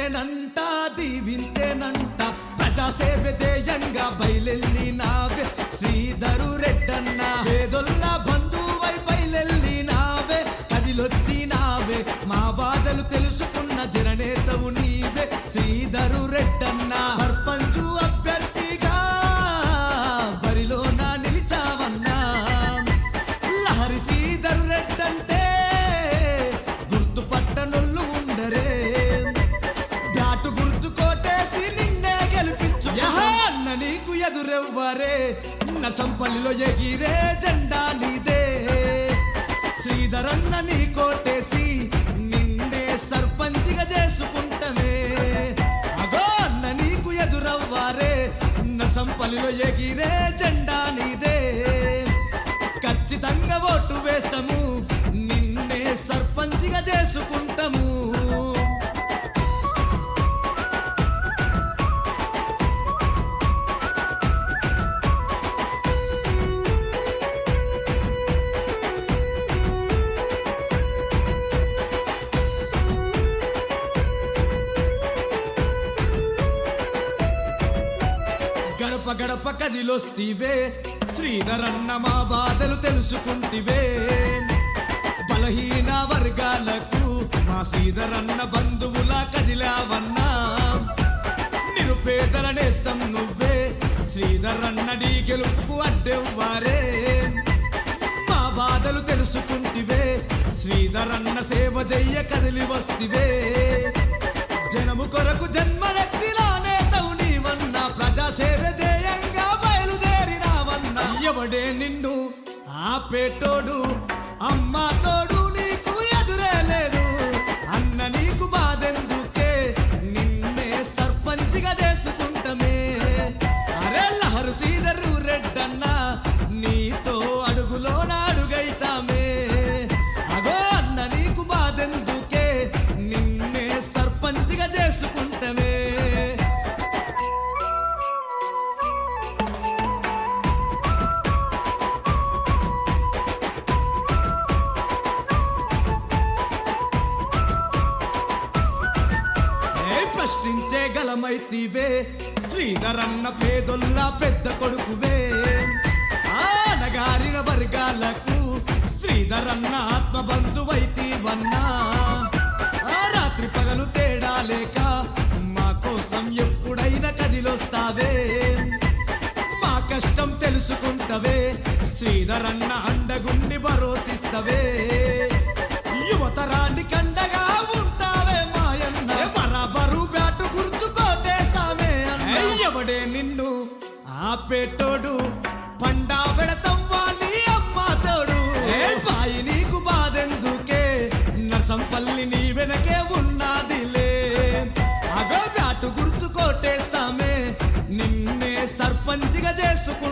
చూసేనంట దీవించేనంట ప్రజాసేవ ధ్యేయంగా బయలెల్లినావే శ్రీధరు రెడ్డన్న పేదొల్ల బంధువై బయలెల్లినావే కదిలొచ్చినావే మా బాధలు తెలుసుకున్న జననేతవు నీవే శ్రీధరు రెడ్డన్న సర్పంచు అభ్యర్థిగా బరిలో నా నిలిచావన్నా లహరి శ్రీధరు రెడ్డంటే గుర్తుపట్టనొల్లు ఉండరే బ్యాటు గుర్తు కోటేసి నిన్నే గెలిపించు అన్న నీకు ఎదురెవ్వరే నసంపల్లిలో ఎగిరే జెండా నీదే శ్రీధరన్న నీ కోటేసి నిన్నే సర్పంచిగా చేసుకుంటమే అగో అన్న నీకు ఎదురవ్వారే నసంపల్లిలో ఎగిరే జెండా నీదే ఖచ్చితంగా ఓటు వేస్తాము నిన్నే సర్పంచిగా చేసుకుంటాము గడప గడప కదిలొస్తివే శ్రీధరన్న మా బాధలు తెలుసుకుంటివే బలహీన వర్గాలకు మా శ్రీధరన్న బంధువులా కదిలావన్నా నిరుపేదల నేస్తం నువ్వే శ్రీధరన్న నీ గెలుపుకు అడ్డెవ్వారే మా బాధలు తెలుసుకుంటివే శ్రీధరన్న సేవ చెయ్య కదిలి వస్తివే జనము కొరకు జన్మనెత్తిలా నేతవు నీవన్నా ప్రజాసేవ ధ్యేయంగా బయలుదేరినావన్నా ఎవడే నిన్ను ఆపేటోడు అమ్మా తోడు నీకు ఎదురే లేదు అన్న నీకు బాధెందుకే నిన్నే సర్పంచిగా చేసుకుంటమే అరే లహరు శ్రీధరు రెడ్డన్నా నీతో అడుగులోన అడుగైతామే అగో అన్న నీకు బాధెందుకే నిన్నే సర్పంచిగా చేసుకుంటమే ప్రశ్నించే గలమైతివే శ్రీధరన్న పేదొల్ల పెద్ద కొడుకువే ఆనగారిన వర్గాలకు శ్రీధరన్న ఆత్మబంధువైతివన్నా రాత్రి పగలు తేడా లేక మా కోసం ఎప్పుడైనా కదిలొస్తావే మా కష్టం తెలుసుకుంటవే శ్రీధరన్న అండగుండి భరోసిస్తవే యువతరాన్ని కండగా ఉంటావే మాయన్న బరాబరు బ్యాటు గుర్తు కోటేస్తావే ఎవడే నిన్ను ఆపేటోడు పండా పెడతాం వాణి అమ్మా తోడు బాయి నీకు బాధెందుకే నరసంపల్లి నీ వెనకే ఉన్నదిలే అగో బ్యాటు గుర్తు కోటేస్తామే నిన్నే సర్పంచిగా చేసుకు